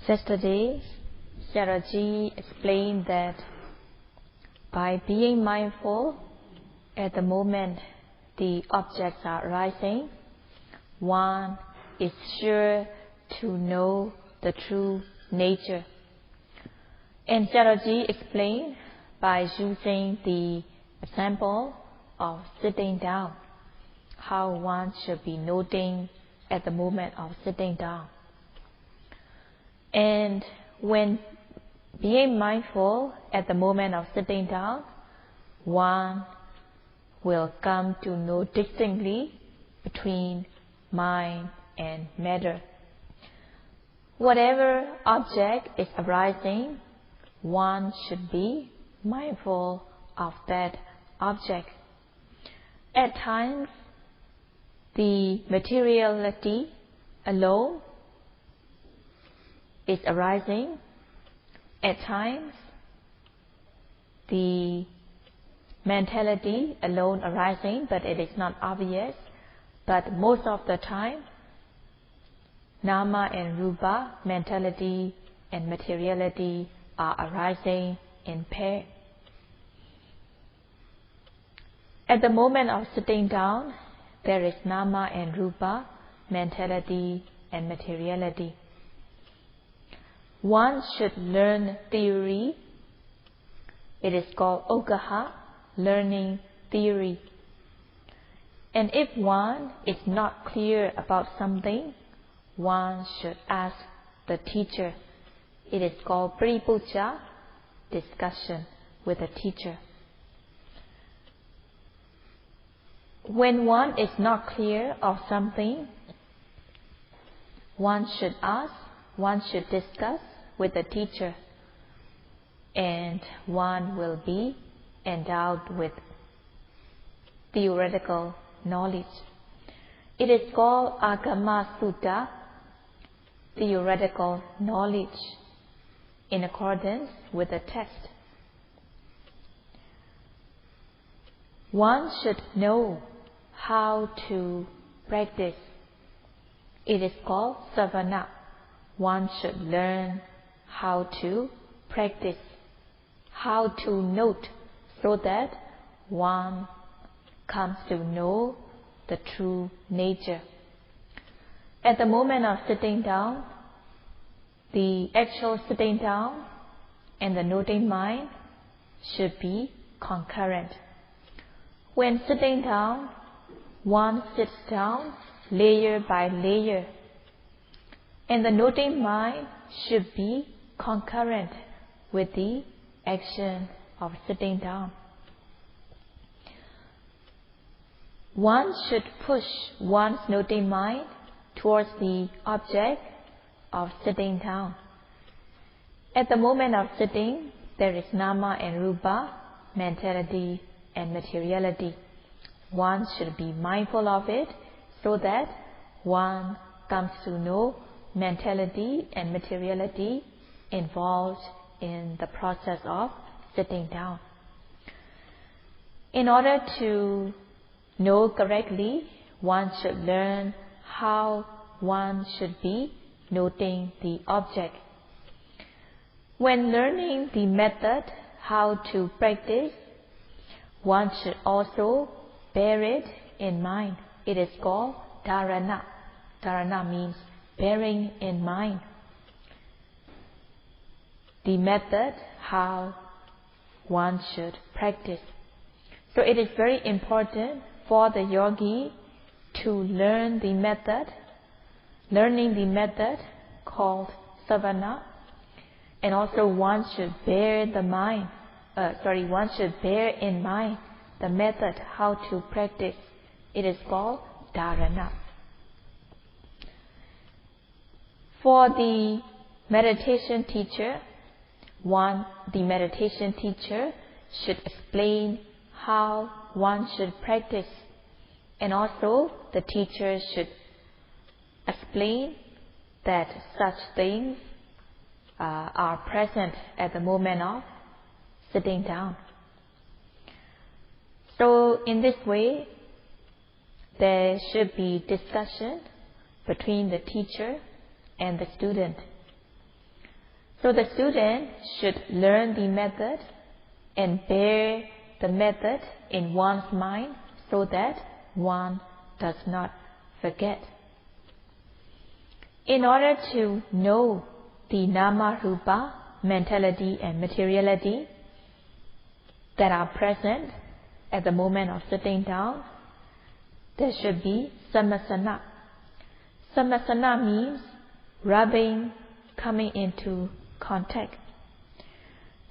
Yesterday, Sayadaw explained that by being mindful at the moment the objects are arising, one is sure to know the true nature. And Sayadaw explained by using the example of sitting down, how one should be noting at the moment of sitting down. And when being mindful at the moment of sitting down, one will come to know distinctly between mind and matter. Whatever object is arising, one should be mindful of that object. At times, the materiality alone is arising. At times, the mentality alone arising, but it is not obvious. But most of the time, Nama and Rupa, mentality and materiality, are arising in pair. At the moment of sitting down, there is Nama and Rupa, mentality and materiality. One should learn theory. It is called Okaha, learning theory. And if one is not clear about something, one should ask the teacher. It is called Paripuja, discussion with the teacher. When one is not clear of something, one should ask, one should discuss with the teacher, and one will be endowed with theoretical knowledge. It is called Agama Sutta, theoretical knowledge, in accordance with the text. One should know how to practice. It is called savana. One should learn how to practice, how to note, so that one comes to know the true nature. At the moment of sitting down, the actual sitting down and the noting mind should be concurrent. When sitting down, one sits down layer by layer, and the noting mind should be concurrent with the action of sitting down. One should push one's noting mind towards the object of sitting down. At the moment of sitting, there is Nama and Rupa, mentality and materiality. One should be mindful of it so that one comes to know mentality and materiality involved in the process of sitting down. In order to know correctly, one should learn how one should be noting the object. When learning the method how to practice, one should also bear it in mind. It is called dharana. Dharana means bearing in mind the method how one should practice. So it is very important for the yogi to learn the method, learning the method called savana, and also one should bear in mind the method how to practice. It is called dharana. For the meditation teacher, the meditation teacher should explain how one should practice, and also the teacher should explain that such things are present at the moment of sitting down. So in this way, there should be discussion between the teacher and the student. So the student should learn the method and bear the method in one's mind so that one does not forget. In order to know the nama rupa, mentality and materiality that are present at the moment of sitting down, there should be samasana. Samasana means rubbing, coming into contact.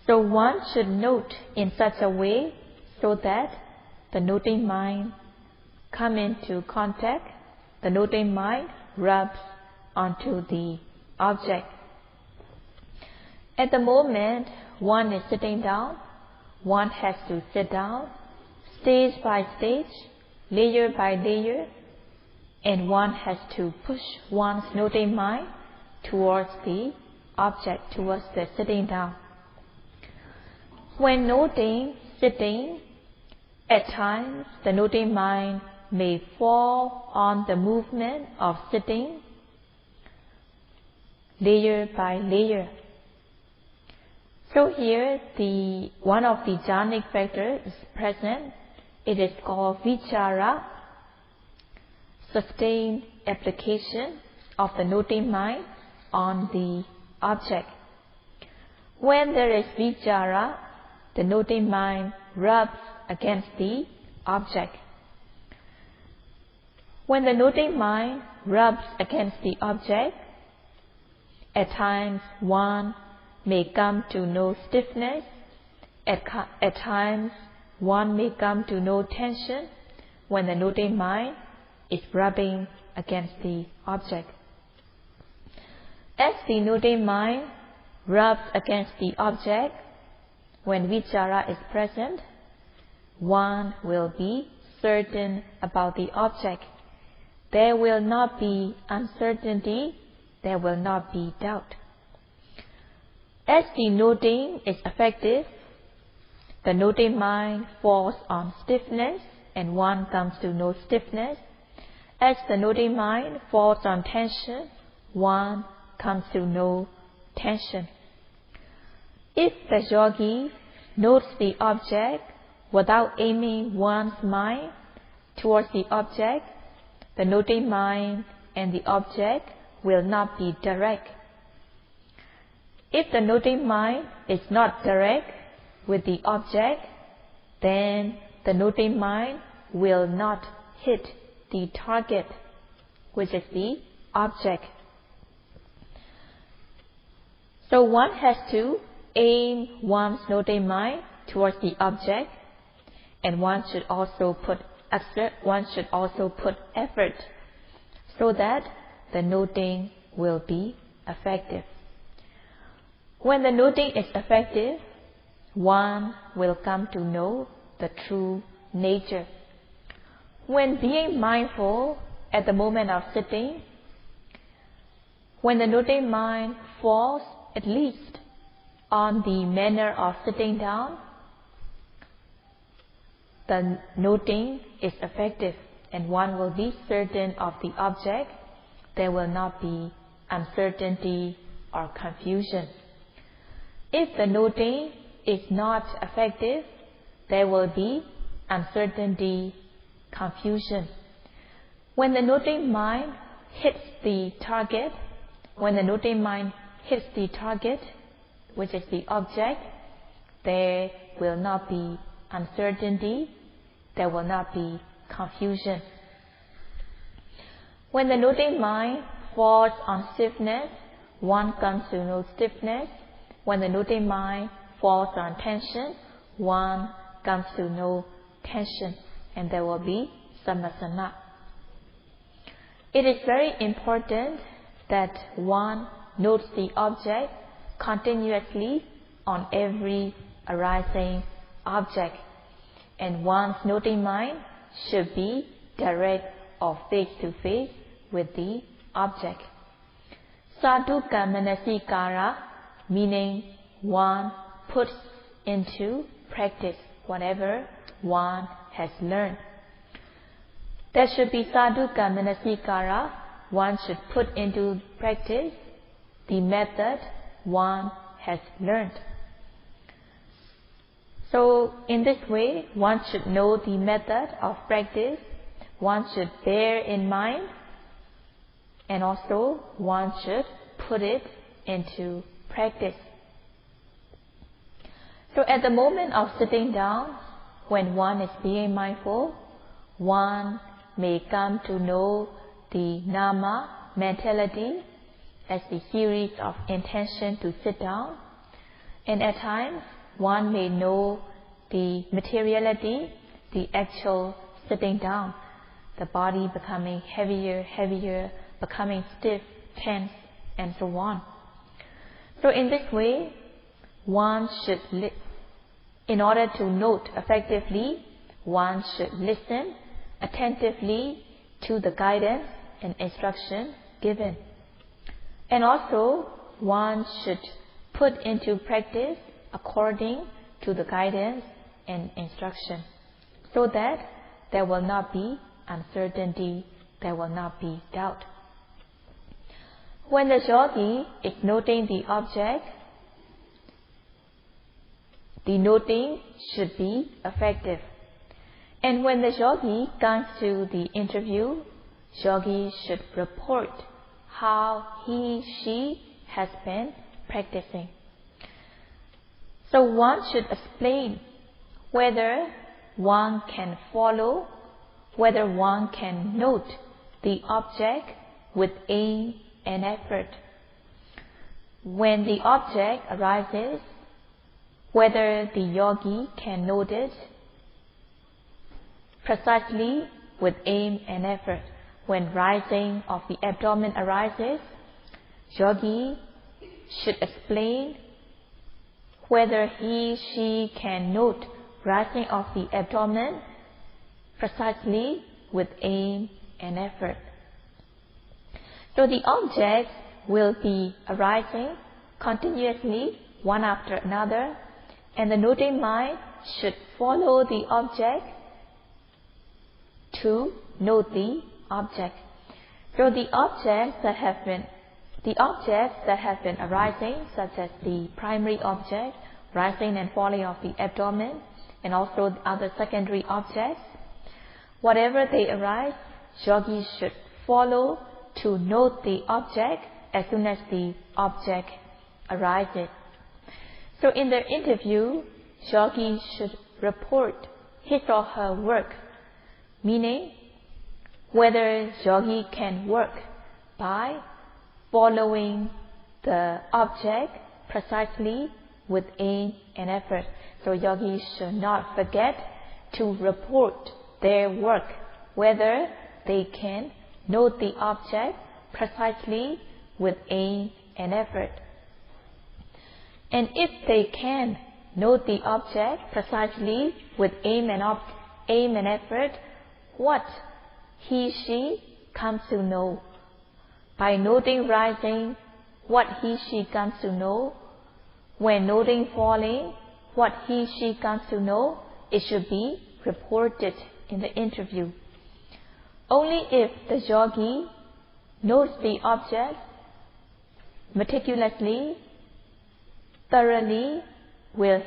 So one should note in such a way so that the noting mind come into contact, the noting mind rubs onto the object. At the moment one is sitting down, one has to sit down, stage by stage, layer by layer, and one has to push one's noting mind towards the object, towards the sitting down. When noting, sitting, at times the noting mind may fall on the movement of sitting, layer by layer. So here one of the jhanic factors is present. It is called vichara, sustained application of the noting mind on the object. When there is vichara, the noting mind rubs against the object. When the noting mind rubs against the object, at times one may come to know stiffness, at times one may come to know tension when the noting mind is rubbing against the object. As the noting mind rubs against the object, when vichara is present, one will be certain about the object. There will not be uncertainty, there will not be doubt. As the noting is effective, the noting mind falls on stiffness and one comes to know stiffness. As the noting mind falls on tension, one comes to know tension. If the yogi notes the object without aiming one's mind towards the object, the noting mind and the object will not be direct. If the noting mind is not direct with the object, then the noting mind will not hit the target, which is the object. So one has to aim one's noting mind towards the object, and one should also put effort so that the noting will be effective. When the noting is effective, one will come to know the true nature. When being mindful at the moment of sitting, when the noting mind falls at least on the manner of sitting down, the noting is effective and one will be certain of the object. There will not be uncertainty or confusion. If the noting is not effective, there will be uncertainty, confusion. When the noting mind hits the target, which is the object, there will not be uncertainty, there will not be confusion. When the noting mind falls on stiffness, one comes to know stiffness. When the noting mind falls on tension, one comes to know tension, and there will be samasana. It is very important that one notes the object continuously on every arising object, and one's noting mind should be direct or face to face with the object. Sadhuka manasikara, meaning one puts into practice whatever one has learned. There should be sadhuka manasikara. One should put into practice the method one has learned. So in this way, one should know the method of practice, one should bear in mind, and also one should put it into practice. So at the moment of sitting down, when one is being mindful, one may come to know the Nama mentality as the series of intention to sit down, and at times one may know the materiality, the actual sitting down, the body becoming heavier, becoming stiff, tense, and so on. So in this way, one should, in order to note effectively, one should listen attentively to the guidance and instruction given. And also, one should put into practice according to the guidance and instruction, so that there will not be uncertainty, there will not be doubt. When the yogi is noting the object, the noting should be effective. And when the yogi comes to the interview, yogi should report how she has been practicing. So one should explain whether one can follow, whether one can note the object with aim and effort. When the object arises, whether the yogi can note it precisely with aim and effort. When rising of the abdomen arises, yogi should explain whether she can note rising of the abdomen precisely with aim and effort. So the objects will be arising continuously, one after another, and the noting mind should follow the object to note the object. So the objects that have been arising, such as the primary object, rising and falling of the abdomen, and also the other secondary objects, whatever they arise, yogis should follow to note the object as soon as the object arises. So in their interview, yogi should report his or her work, meaning whether yogi can work by following the object precisely with aim and effort. So yogis should not forget to report their work, whether they can note the object precisely with aim and effort. And if they can note the object precisely with aim and effort, what she comes to know. By noting rising, what she comes to know. When noting falling, what she comes to know, it should be reported in the interview. Only if the yogi knows the object meticulously, thoroughly, will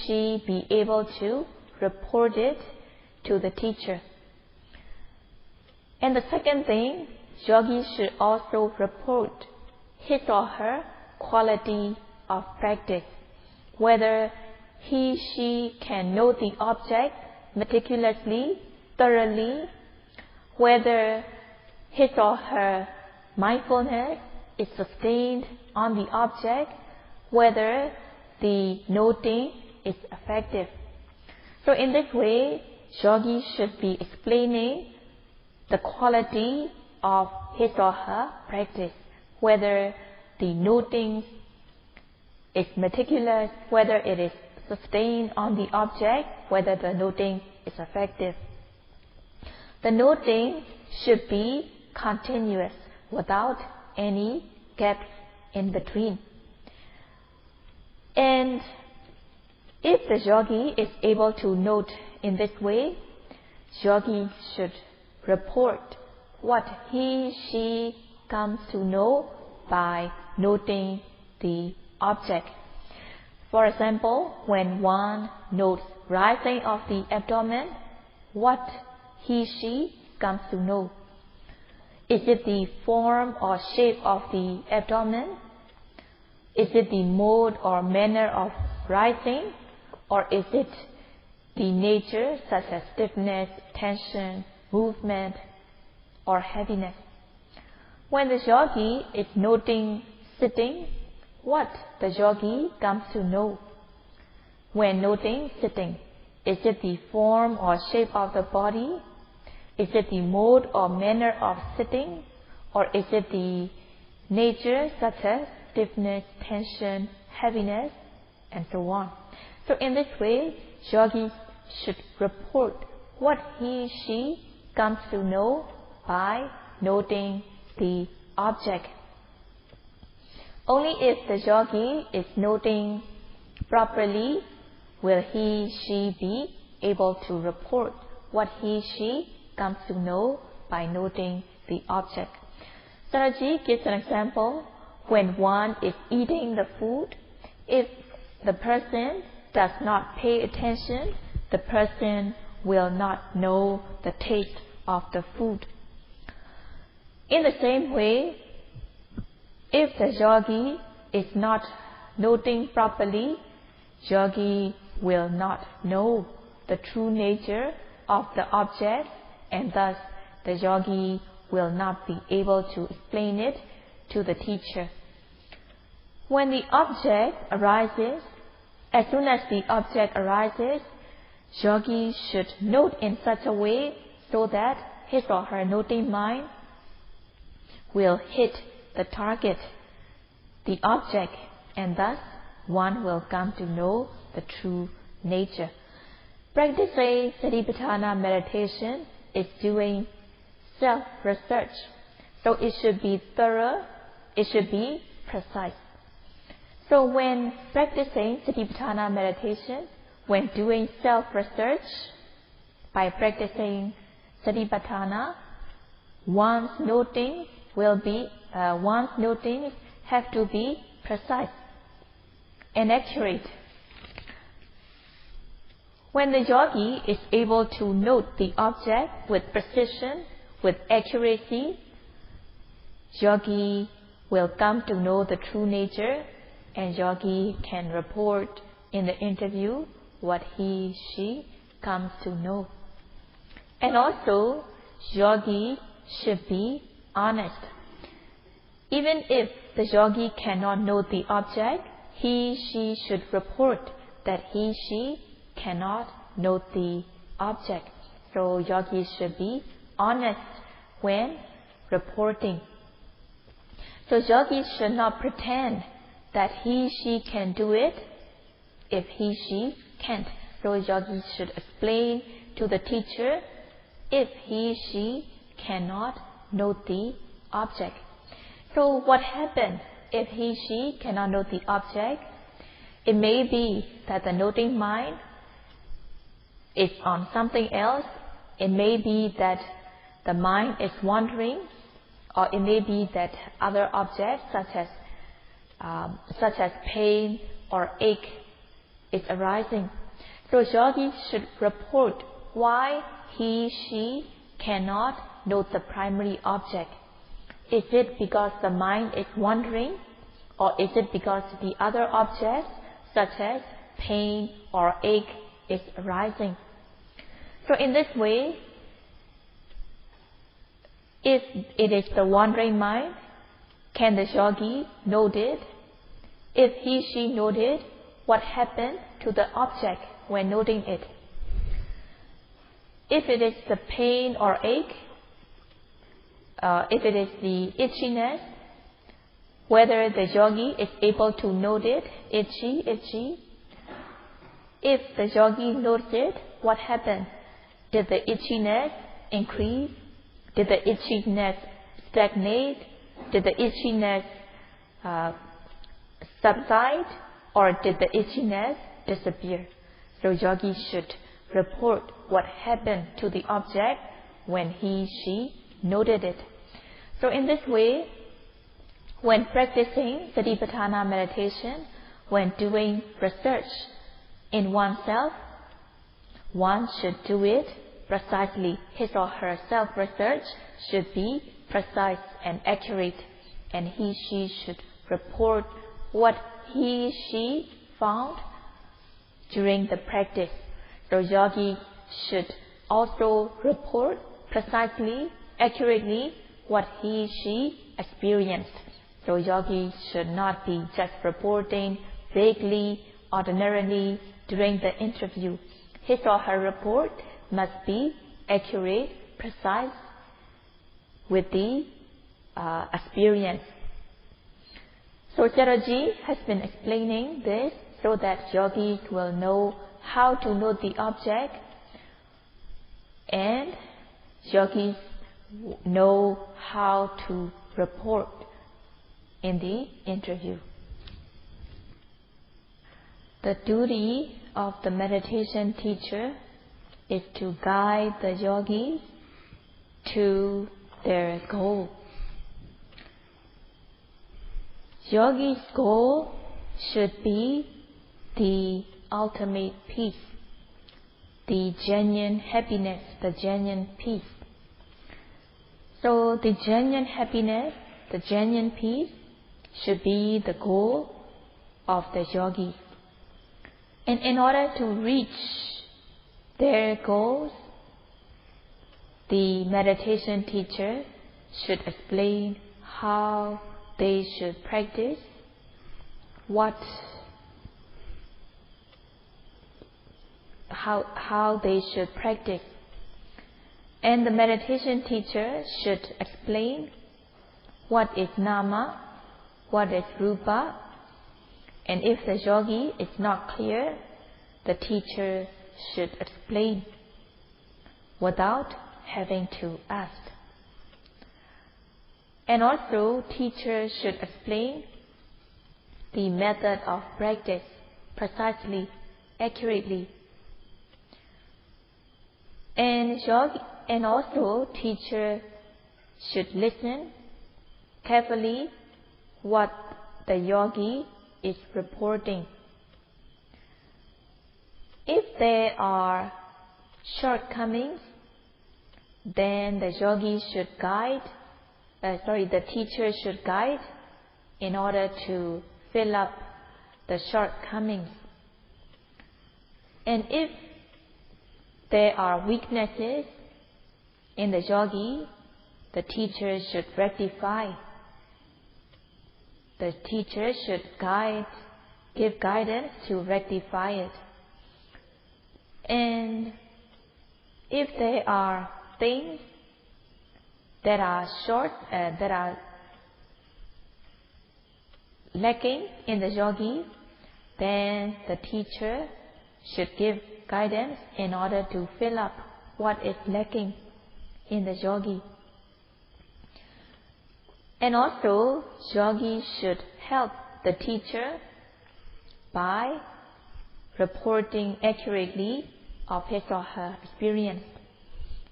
she be able to report it to the teacher. And the second thing, yogi should also report his or her quality of practice, whether she can know the object meticulously, thoroughly, whether his or her mindfulness is sustained on the object, whether the noting is effective. So in this way, yogi should be explaining the quality of his or her practice, whether the noting is meticulous, whether it is sustained on the object, whether the noting is effective. The noting should be continuous, without any gaps in between. And if the yogi is able to note in this way, yogi should report what she comes to know by noting the object. For example, when one notes rising of the abdomen, what he/she comes to know? Is it the form or shape of the abdomen? Is it the mode or manner of rising? Or is it the nature such as stiffness, tension, movement, or heaviness? When the yogi is noting sitting, what the yogi comes to know? When noting sitting, is it the form or shape of the body? Is it the mode or manner of sitting? Or is it the nature such as stiffness, tension, heaviness, and so on? So in this way, yogi should report what he/she comes to know by noting the object. Only if the yogi is noting properly will he/she be able to report what he/she comes to know by noting the object. Saraji gives an example. When one is eating the food, if the person does not pay attention, the person will not know the taste of the food. In the same way, if the yogi is not noting properly, yogi will not know the true nature of the object, and thus the yogi will not be able to explain it to the teacher. When the object arises, as soon as the object arises, yogi should note in such a way so that his or her noting mind will hit the target, the object, and thus one will come to know the true nature. Practicing Satipatthana meditation is doing self-research, so it should be thorough, it should be precise. So when practicing Satipatthana meditation, when doing self-research, by practicing Satipatthana, one's noting have to be precise and accurate. When the yogi is able to note the object with precision, with accuracy, yogi will come to know the true nature, and yogi can report in the interview what he/she comes to know. And also, yogi should be honest. Even if the yogi cannot know the object, he/she should report that he/she cannot note the object. So yogi should be honest when reporting. So yogi should not pretend that he/she can do it if he/she can't. So yogi should explain to the teacher if he/she cannot note the object. So what happens if he/she cannot note the object? It may be that the noting mind is on something else. It may be that the mind is wandering, or it may be that other objects such as pain or ache is arising. So yogi should report why he/she cannot note the primary object. Is it because the mind is wandering, or is it because the other objects such as pain or ache is arising? So in this way, if it is the wandering mind, can the yogi note it? If he/she noted, what happened to the object when noting it? If it is the pain or ache, if it is the itchiness, whether the yogi is able to note it, itchy. If the yogi notes it, what happened? Did the itchiness increase? Did the itchiness stagnate? Did the itchiness subside? Or did the itchiness disappear? So yogi should report what happened to the object when he/she noted it. So in this way, When practicing Satipatthana meditation, when doing research in oneself, one should do it precisely. His or her self-research should be precise and accurate, and he/she should report what he/she found during the practice. So yogi should also report precisely, accurately what he/she experienced. So yogi should not be just reporting vaguely, ordinarily during the interview. His or her report must be accurate, precise with the experience. So Sayadaw has been explaining this so that yogis will know how to note the object, and yogis know how to report in the interview. The duty of the meditation teacher is to guide the yogis to their goal. Yogi's goal should be the ultimate peace, the genuine happiness, the genuine peace. So the genuine happiness, the genuine peace should be the goal of the yogis. And in order to reach their goals, the meditation teacher should explain how they should practice, how they should practice. And the meditation teacher should explain what is nama, what is rupa, and if the yogi is not clear, the teacher should explain without having to ask. And also, teacher should explain the method of practice precisely, accurately. And also, teacher should listen carefully what the yogi is reporting. If there are shortcomings, then the teacher should guide in order to fill up the shortcomings. And if there are weaknesses in the yogi, the teacher should rectify. The teacher should give guidance to rectify it. And if there are things that are lacking in the yogi, then the teacher should give guidance in order to fill up what is lacking in the yogi. And also, yogi should help the teacher by reporting accurately of his or her experience.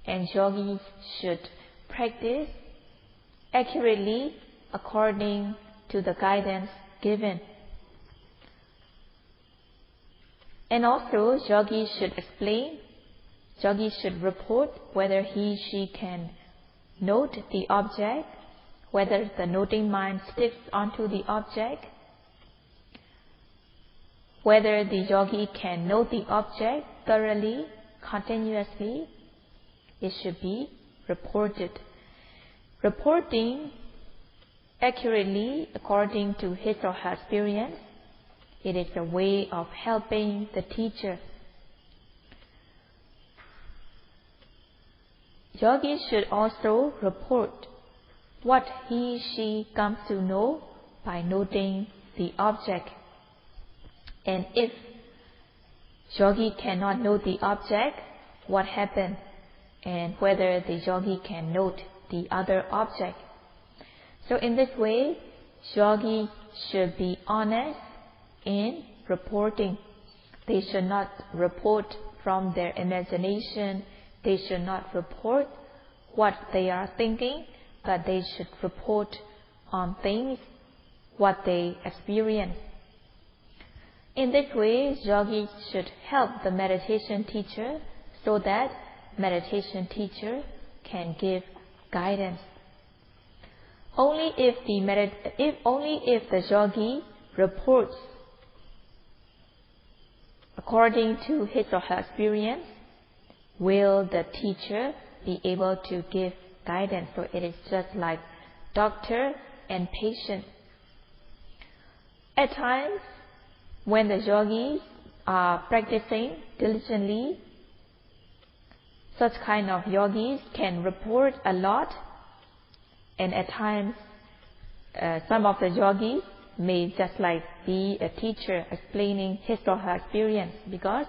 And yogis should practice accurately according to the guidance given. And also, yogis should explain, yogis should report whether he/she can note the object, whether the noting mind sticks onto the object, whether the yogi can note the object thoroughly, continuously. It should be reported. Reporting accurately according to his or her experience, it is a way of helping the teacher. Yogis should also report what he/she comes to know by noting the object. And if yogi cannot note the object, what happened, and whether the yogi can note the other object. So in this way, yogis should be honest in reporting. They should not report from their imagination. They should not report what they are thinking, but they should report on things what they experience. In this way, yogis should help the meditation teacher so that meditation teacher can give guidance. Only if the yogi reports according to his or her experience, will the teacher be able to give guidance. So it is just like doctor and patient. At times, when the yogis are practicing diligently, such kind of yogis can report a lot, and at times some of the yogis may just like be a teacher explaining his or her experience because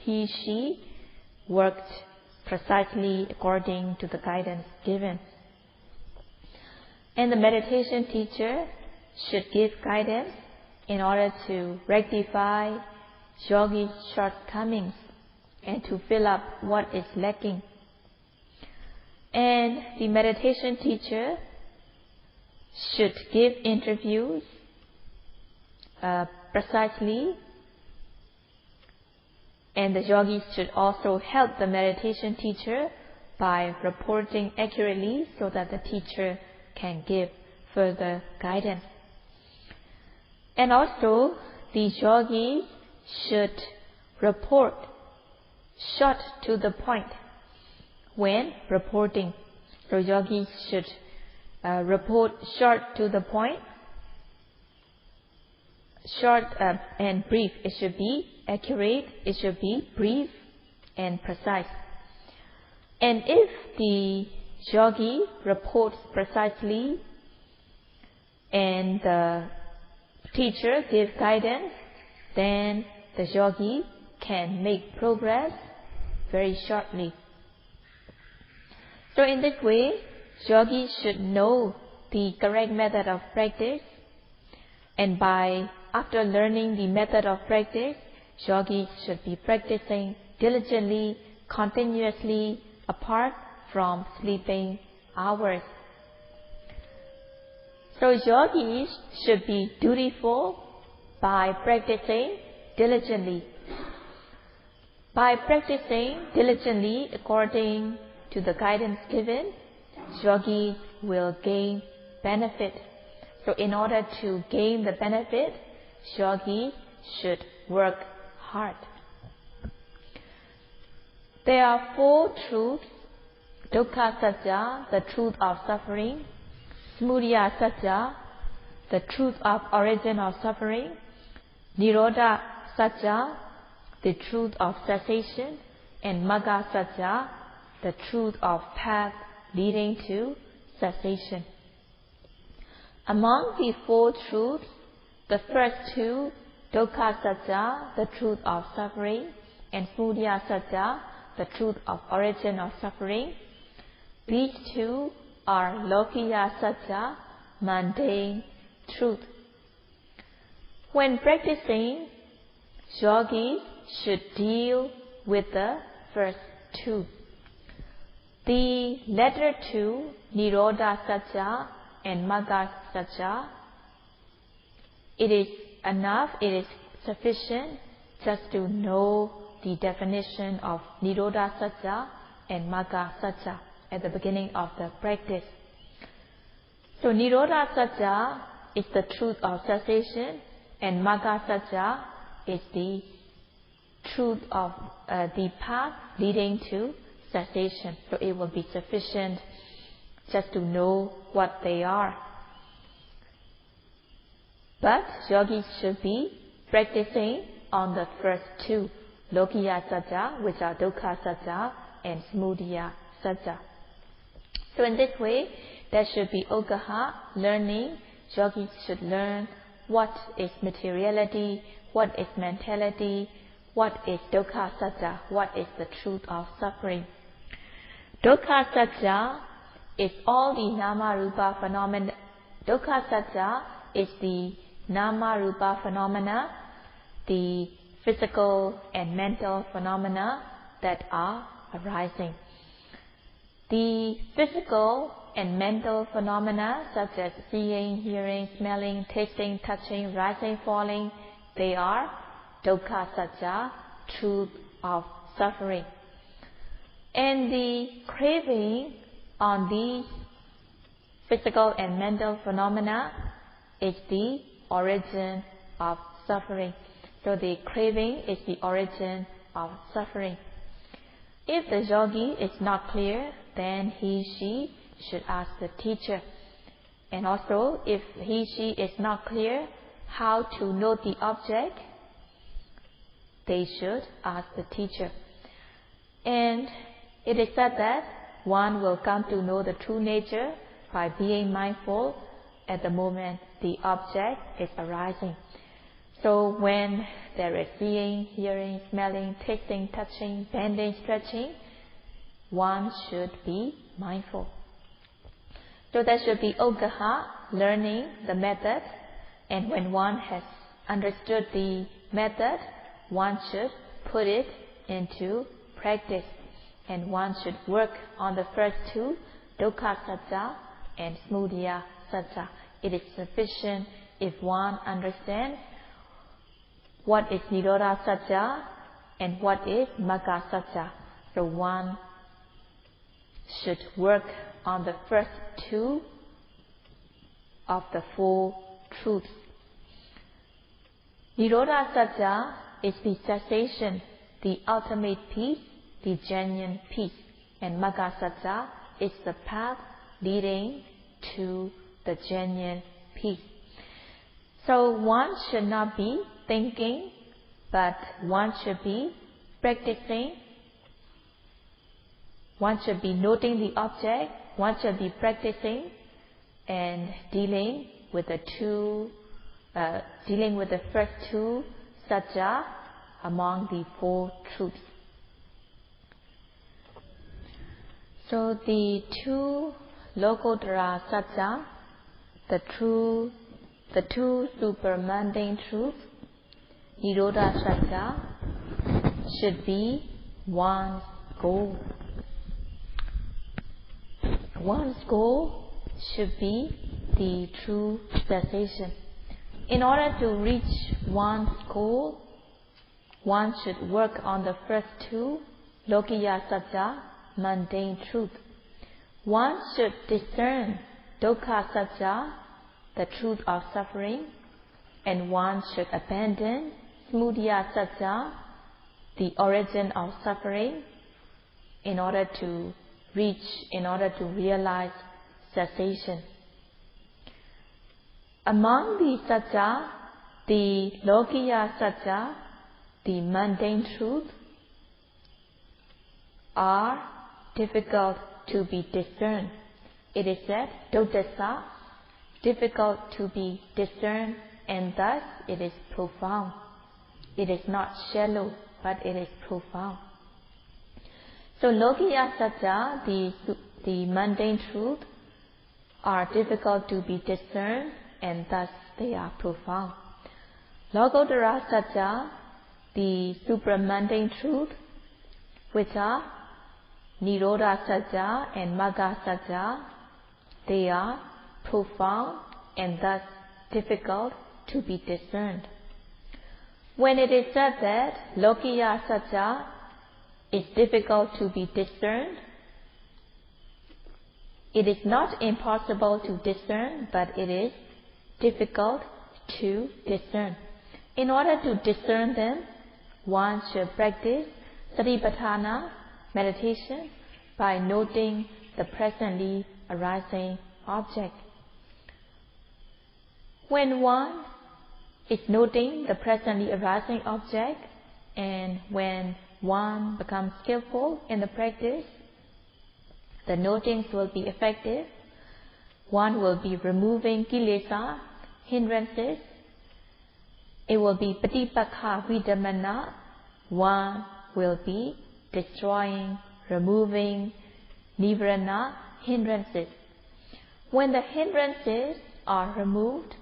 she worked precisely according to the guidance given. And the meditation teacher should give guidance in order to rectify yogi's shortcomings and to fill up what is lacking. And the meditation teacher should give interviews precisely, and the yogis should also help the meditation teacher by reporting accurately so that the teacher can give further guidance. And also, the yogis should report short to the point when reporting. So yogis should report short to the point, short and brief. It should be accurate, it should be brief and precise. And if the yogi reports precisely and the teacher gives guidance, then the yogi can make progress very shortly. So in this way, yogis should know the correct method of practice, and after learning the method of practice, yogis should be practicing diligently, continuously, apart from sleeping hours. So yogis should be dutiful by practicing diligently. By practicing diligently according to the guidance given, yogis will gain benefit. So in order to gain the benefit, yogis should work hard. There are 4 truths: dukkha satya, the truth of suffering; samudaya satya, the truth of origin of suffering; nirodha satya, the truth of cessation; and magga satya, the truth of path leading to cessation. Among the 4 truths, the first 2, dukkha satya, the truth of suffering, and samudaya satya, the truth of origin of suffering, these 2 are lokiya satya, mundane truth. When practicing, yogis should deal with the first 2. The latter 2, nirodha satya and magga satya, it is enough, it is sufficient just to know the definition of nirodha satya and magga satya at the beginning of the practice. So nirodha satya is the truth of cessation, and magga satya is the truth of the path leading to cessation. So it will be sufficient just to know what they are. But yogis should be practicing on the first 2, lokiya satya, which are dukkha satya and samudaya satya. So in this way, there should be ugaha, learning. Yogis should learn what is materiality, what is mentality, what is dukkha satya, what is the truth of suffering. Dukkha satya is all the nama-rupa phenomena. Dukkha satya is the nama-rupa phenomena, the physical and mental phenomena that are arising. The physical and mental phenomena such as seeing, hearing, smelling, tasting, touching, rising, falling, they are dukkha satya, truth of suffering. And the craving on these physical and mental phenomena is the origin of suffering. So the craving is the origin of suffering. If the yogi is not clear, then she should ask the teacher. And also, if she is not clear how to note the object, they should ask the teacher. And it is said that one will come to know the true nature by being mindful at the moment the object is arising. So when there is seeing, hearing, smelling, tasting, touching, bending, stretching, one should be mindful. So there should be ugaha, learning the method, and when one has understood the method, one should put it into practice, and one should work on the first two, dukkha satya and samudaya satya. It is sufficient if one understands what is nirodha satya and what is magga satya. So one should work on the first two of the four truths. Nirodha satya is the cessation, the ultimate peace, the genuine peace. And magga satya is the path leading to the genuine peace. So one should not be thinking, but one should be practicing. One should be noting the object, one should be practicing and dealing with the first two satya among the four truths. So the two lokottara satya, the two super-mundane truths, nirodha satya, should be one's goal. One's goal should be the true cessation. In order to reach one's goal, one should work on the first two, lokiya satya, mundane truth. One should discern dukkha satya, the truth of suffering, and one should abandon samudaya satya, the origin of suffering, in order to realize cessation. Among the satya, the lokiya satya, the mundane truth, are difficult to be discerned. It is said, dodasa, difficult to be discerned, and thus it is profound. It is not shallow, but it is profound. So lokiya satya, the mundane truth, are difficult to be discerned, and thus they are profound. Lokottara satya, the supramundane truth, which are nirodha satya and magga satya, they are profound and thus difficult to be discerned. When it is said that lokiya satya is difficult to be discerned, it is not impossible to discern, but it is difficult to discern. In order to discern them, one should practice satipatthana meditation by noting the presently arising object. When one is noting the presently arising object, and when one becomes skillful in the practice, the notings will be effective. One will be removing kilesa, hindrances. It will be patipakha vidamana. One will be destroying, removing nivarana, hindrances. When the hindrances are removed,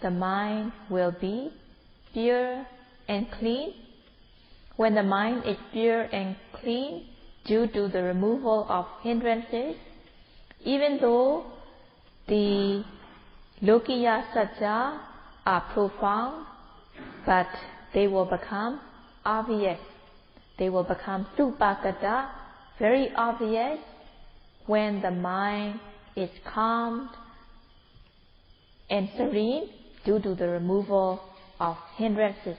the mind will be pure and clean. When the mind is pure and clean, due to the removal of hindrances, even though the Lokiya Satya are profound, but they will become obvious. They will become Supakata, very obvious, when the mind is calmed and serene due to the removal of hindrances.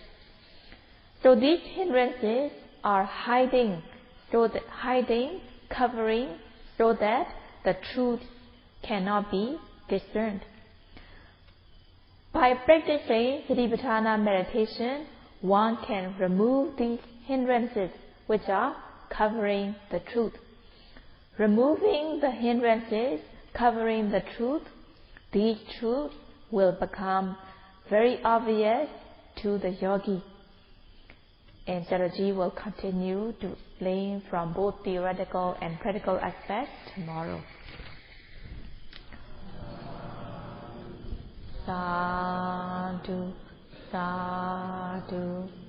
So these hindrances are hiding, covering, so that the truth cannot be discerned. By practicing Satipatthana meditation, one can remove these hindrances which are covering the truth. Removing the hindrances covering the truth, these truths will become very obvious to the yogi. And Sayadaw will continue to explain from both theoretical and practical aspects tomorrow. Sadhu, sadhu.